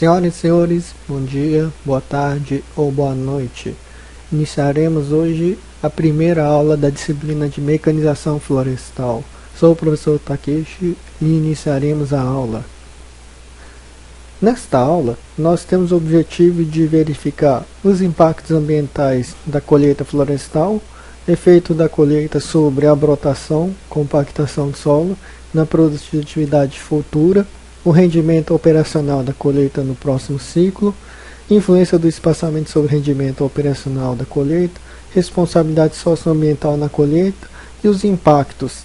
Senhoras e senhores, bom dia, boa tarde ou boa noite. Iniciaremos hoje a primeira aula da disciplina de mecanização florestal. Sou o professor Takeshi e iniciaremos a aula. Nesta aula, nós temos o objetivo de verificar os impactos ambientais da colheita florestal, efeito da colheita sobre a brotação, compactação do solo, na produtividade futura, o rendimento operacional da colheita no próximo ciclo, influência do espaçamento sobre o rendimento operacional da colheita, responsabilidade socioambiental na colheita e os impactos.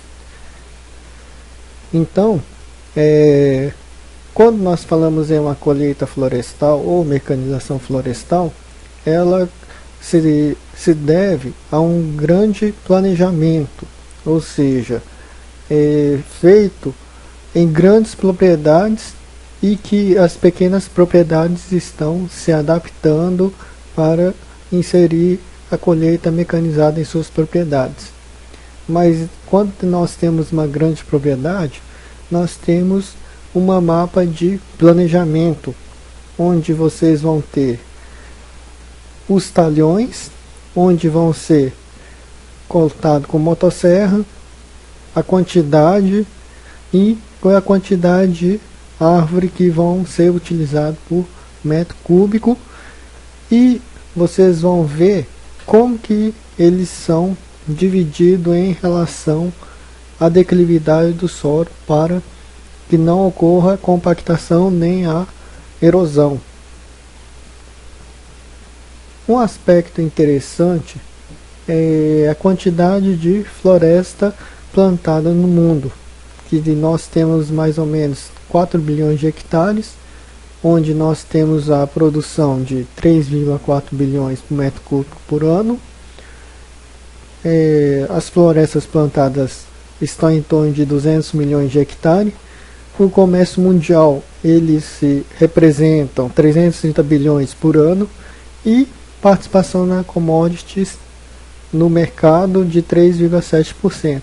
Então, quando nós falamos em uma colheita florestal ou mecanização florestal, ela se deve a um grande planejamento, ou seja, feito em grandes propriedades e que as pequenas propriedades estão se adaptando para inserir a colheita mecanizada em suas propriedades. Mas quando nós temos uma grande propriedade, nós temos um mapa de planejamento, onde vocês vão ter os talhões, onde vão ser cortados com motosserra, a quantidade e qual é a quantidade de árvore que vão ser utilizadas por metro cúbico, e vocês vão ver como que eles são divididos em relação à declividade do solo para que não ocorra a compactação nem a erosão. Um aspecto interessante é a quantidade de floresta plantada no mundo, que nós temos mais ou menos 4 bilhões de hectares, onde nós temos a produção de 3,4 bilhões por metro cúbico por ano. As florestas plantadas estão em torno de 200 milhões de hectares. O comércio mundial, eles se representam 330 bilhões por ano, e participação na commodities no mercado de 3,7%.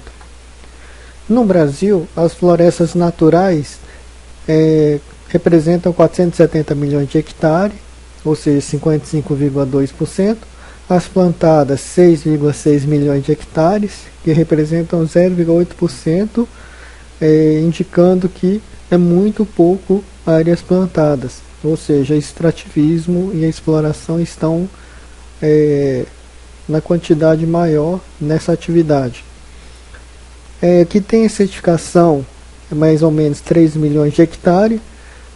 No Brasil, as florestas naturais representam 470 milhões de hectares, ou seja, 55,2%. As plantadas, 6,6 milhões de hectares, que representam 0,8%, indicando que é muito pouco áreas plantadas, ou seja, extrativismo e a exploração estão na quantidade maior nessa atividade. Que tem certificação mais ou menos 3 milhões de hectares,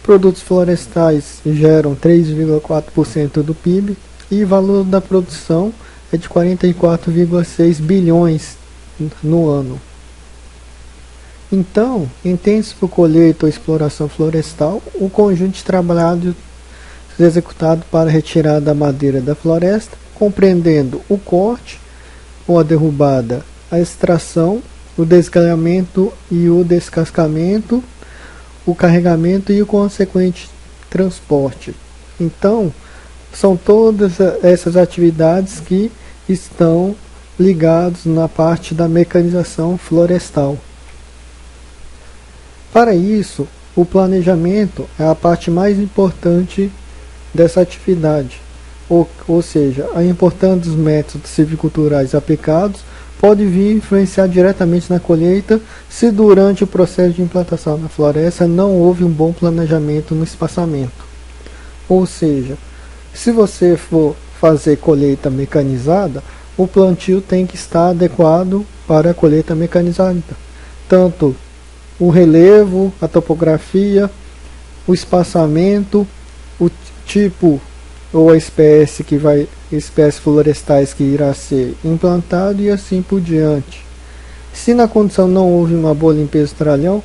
produtos florestais geram 3,4% do PIB e o valor da produção é de 44,6 bilhões no ano. Então, entende-se por colheita ou exploração florestal o conjunto de trabalho executado para retirar da madeira da floresta, compreendendo o corte ou a derrubada, a extração, o desgalhamento e o descascamento, o carregamento e o consequente transporte. Então, são todas essas atividades que estão ligadas na parte da mecanização florestal. Para isso, o planejamento é a parte mais importante dessa atividade, ou seja, a importância dos métodos silviculturais aplicados pode vir influenciar diretamente na colheita se durante o processo de implantação na floresta não houve um bom planejamento no espaçamento. Ou seja, se você for fazer colheita mecanizada, o plantio tem que estar adequado para a colheita mecanizada. Tanto o relevo, a topografia, o espaçamento, o tipo ou a espécie espécies florestais que irá ser implantado e assim por diante. Se na condição não houve uma boa limpeza do tralhão,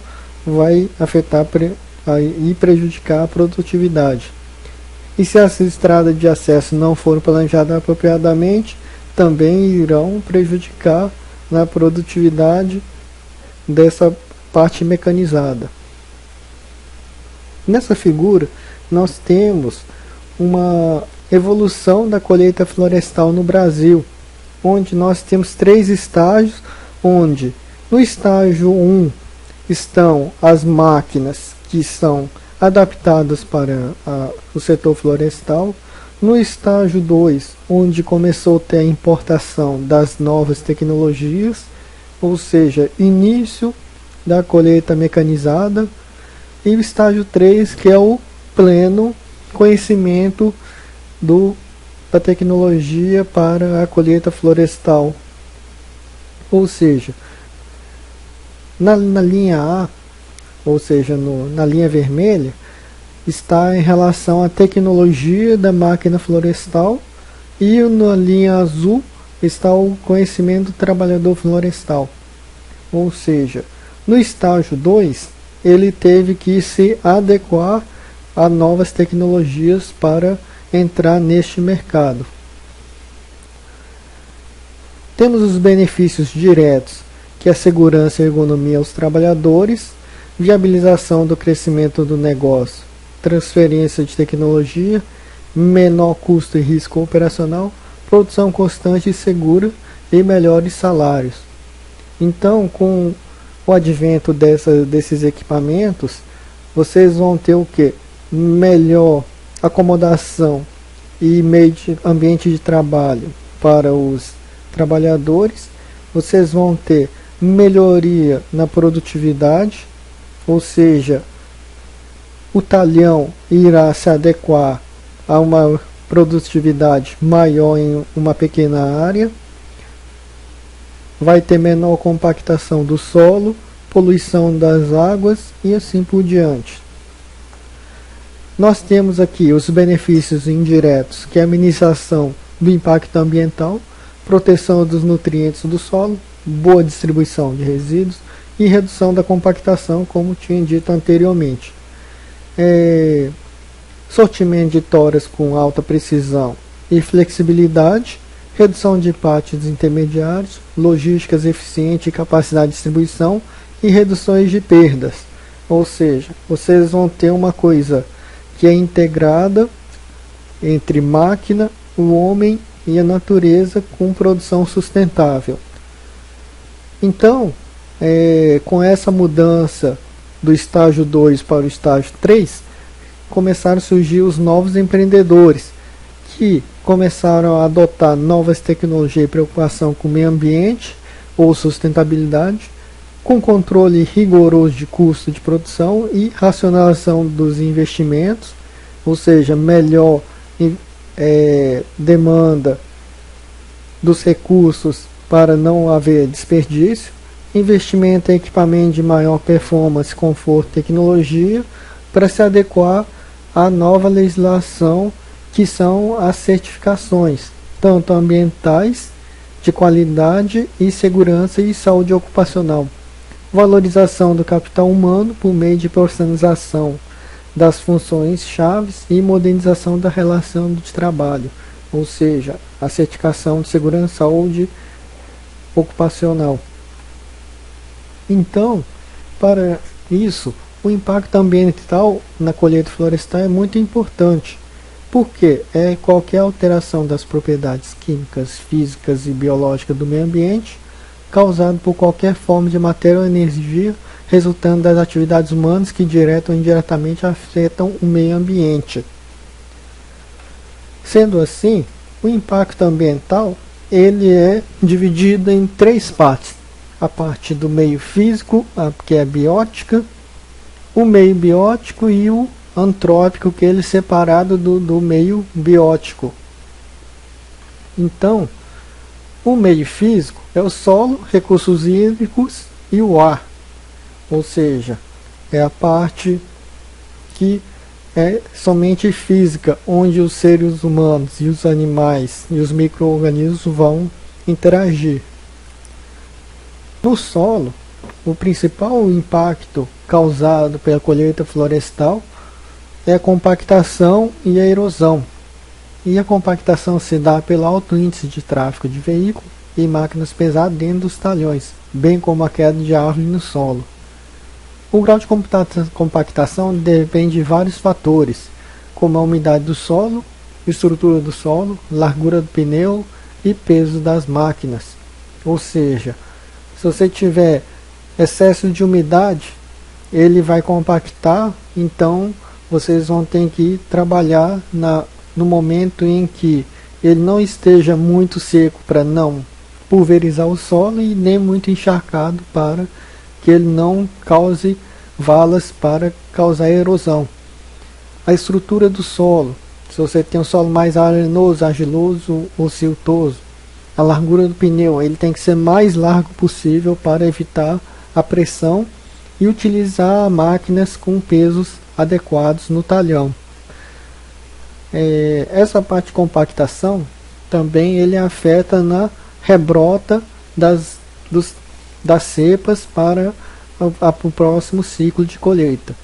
vai afetar e prejudicar a produtividade. E se as estradas de acesso não forem planejadas apropriadamente, também irão prejudicar na produtividade dessa parte mecanizada. Nessa figura, nós temos uma evolução da colheita florestal no Brasil, onde nós temos 3 estágios, onde no estágio 1 estão as máquinas que são adaptadas para o setor florestal. No estágio 2, onde começou a ter a importação das novas tecnologias, ou seja, início da colheita mecanizada, e o estágio 3, que é o pleno conhecimento da tecnologia para a colheita florestal. Ou seja, na linha A, ou seja, na linha vermelha, está em relação à tecnologia da máquina florestal, e na linha azul está o conhecimento do trabalhador florestal. Ou seja, no estágio 2, ele teve que se adequar a novas tecnologias para entrar neste mercado. Temos os benefícios diretos, que é a segurança e ergonomia aos trabalhadores, viabilização do crescimento do negócio, transferência de tecnologia, menor custo e risco operacional, produção constante e segura e melhores salários. Então, com o advento desses equipamentos, vocês vão ter o que? Melhor acomodação e ambiente de trabalho para os trabalhadores. Vocês vão ter melhoria na produtividade, ou seja, o talhão irá se adequar a uma produtividade maior em uma pequena área. Vai ter menor compactação do solo, poluição das águas e assim por diante. Nós temos aqui os benefícios indiretos, que é a minimização do impacto ambiental, proteção dos nutrientes do solo, boa distribuição de resíduos e redução da compactação, como tinha dito anteriormente. Sortimento de toras com alta precisão e flexibilidade, redução de partes intermediários, logísticas eficiente e capacidade de distribuição e reduções de perdas. Ou seja, vocês vão ter uma coisa que é integrada entre máquina, o homem e a natureza, com produção sustentável. Então, com essa mudança do estágio 2 para o estágio 3, começaram a surgir os novos empreendedores, que começaram a adotar novas tecnologias e preocupação com o meio ambiente ou sustentabilidade, com controle rigoroso de custo de produção e racionalização dos investimentos, ou seja, melhor demanda dos recursos para não haver desperdício, investimento em equipamento de maior performance, conforto e tecnologia para se adequar à nova legislação, que são as certificações, tanto ambientais, de qualidade e segurança e saúde ocupacional. Valorização do capital humano por meio de profissionalização das funções chaves e modernização da relação de trabalho, ou seja, a certificação de segurança e saúde ocupacional. Então, para isso, o impacto ambiental na colheita florestal é muito importante, porque qualquer alteração das propriedades químicas, físicas e biológicas do meio ambiente, causado por qualquer forma de matéria ou energia, resultando das atividades humanas que direta ou indiretamente afetam o meio ambiente. Sendo assim, o impacto ambiental ele é dividido em três partes: a parte do meio físico, que é biótica, o meio biótico e o antrópico, que ele é separado do meio biótico. Então, o meio físico é o solo, recursos hídricos e o ar, ou seja, é a parte que é somente física, onde os seres humanos e os animais e os micro-organismos vão interagir. No solo, o principal impacto causado pela colheita florestal é a compactação e a erosão. E a compactação se dá pelo alto índice de tráfego de veículos e máquinas pesadas dentro dos talhões, bem como a queda de árvores no solo. O grau de compactação depende de vários fatores, como a umidade do solo, estrutura do solo, largura do pneu e peso das máquinas. Ou seja, se você tiver excesso de umidade, ele vai compactar, então vocês vão ter que trabalhar no momento em que ele não esteja muito seco para não pulverizar o solo e nem muito encharcado para que ele não cause valas para causar erosão. A estrutura do solo, se você tem um solo mais arenoso, argiloso ou siltoso, a largura do pneu ele tem que ser mais largo possível para evitar a pressão e utilizar máquinas com pesos adequados no talhão. Essa parte de compactação também ele afeta na rebrota das cepas para o próximo ciclo de colheita.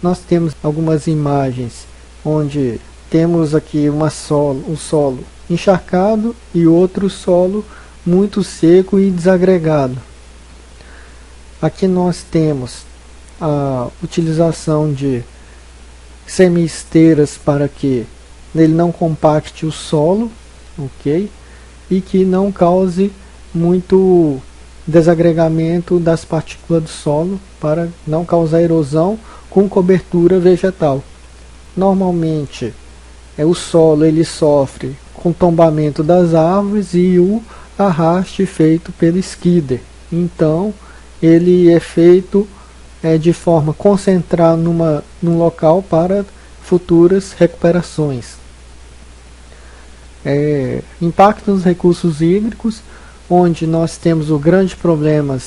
Nós temos algumas imagens onde temos aqui um solo encharcado e outro solo muito seco e desagregado. Aqui nós temos a utilização de semi-esteiras para que ele não compacte o solo, ok? E que não cause muito desagregamento das partículas do solo para não causar erosão com cobertura vegetal. Normalmente o solo ele sofre com tombamento das árvores e o arraste feito pelo skidder. Então ele é feito de forma concentrada num local para futuras recuperações. Impacto nos recursos hídricos, onde nós temos o grande problema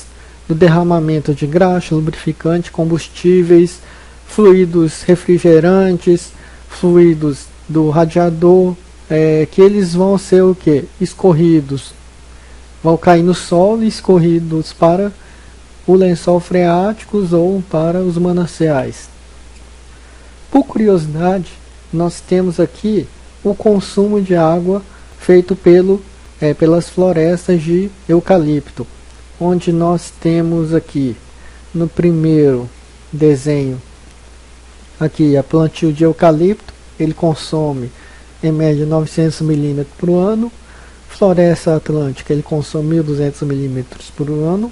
do derramamento de graxa, lubrificante, combustíveis, fluidos refrigerantes, fluidos do radiador, que eles vão ser o que? Escorridos, vão cair no solo e escorridos para o lençol freático ou para os mananciais. Por curiosidade, nós temos aqui o consumo de água feito pelas florestas de eucalipto, onde nós temos aqui no primeiro desenho aqui a plantio de eucalipto, ele consome em média 900 mm por ano. Floresta atlântica ele consome 1.200 mm por ano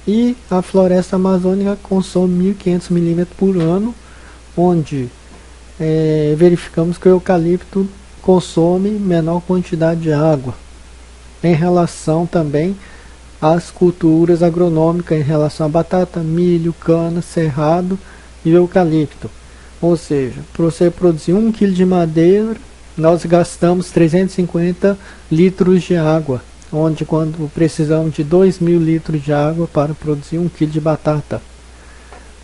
e a floresta amazônica consome 1.500 mm por ano, onde verificamos que o eucalipto consome menor quantidade de água em relação também às culturas agronômicas, em relação a batata, milho, cana, cerrado e eucalipto. Ou seja, para você produzir 1 kg de madeira, nós gastamos 350 litros de água, onde quando precisamos de 2.000 litros de água para produzir 1 kg de batata.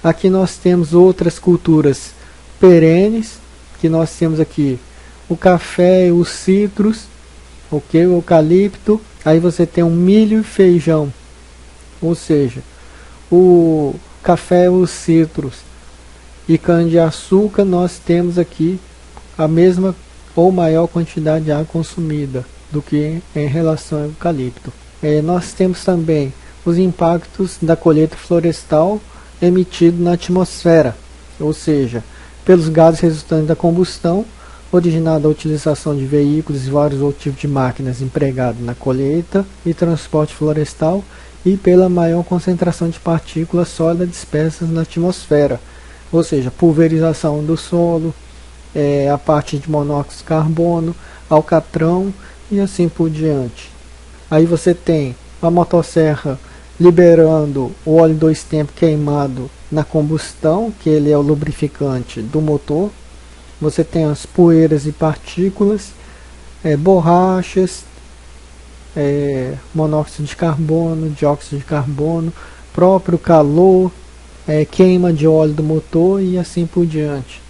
Aqui nós temos outras culturas perenes, que nós temos aqui o café, os citros, ok, o eucalipto. Aí você tem o milho e feijão, ou seja, o café, os citros e cana-de-açúcar, nós temos aqui a mesma ou maior quantidade de água consumida do que em relação ao eucalipto. Nós temos também os impactos da colheita florestal emitido na atmosfera, ou seja, pelos gases resultantes da combustão, originada da utilização de veículos e vários outros tipos de máquinas empregados na colheita e transporte florestal, e pela maior concentração de partículas sólidas dispersas na atmosfera, ou seja, pulverização do solo, a parte de monóxido de carbono, alcatrão e assim por diante. Aí você tem a motosserra liberando o óleo 2 tempos queimado na combustão, que ele é o lubrificante do motor. Você tem as poeiras e partículas, borrachas, monóxido de carbono, dióxido de carbono, próprio calor, queima de óleo do motor e assim por diante.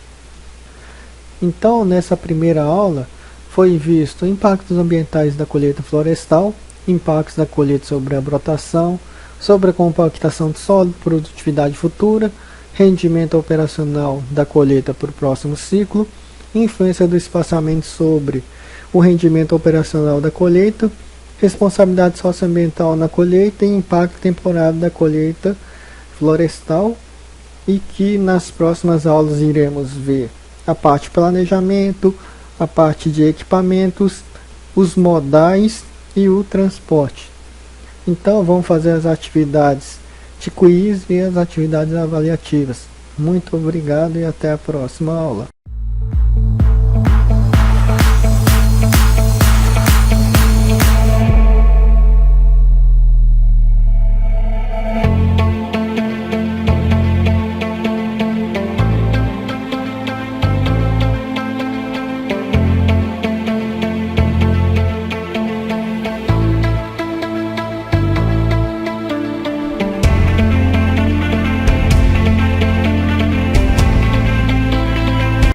Então, nessa primeira aula, foi visto impactos ambientais da colheita florestal, impactos da colheita sobre a brotação, sobre a compactação do solo, produtividade futura, rendimento operacional da colheita para o próximo ciclo, influência do espaçamento sobre o rendimento operacional da colheita, responsabilidade socioambiental na colheita e impacto temporário da colheita florestal, e que nas próximas aulas iremos ver a parte de planejamento, a parte de equipamentos, os modais e o transporte. Então vamos fazer as atividades de quiz e as atividades avaliativas. Muito obrigado e até a próxima aula.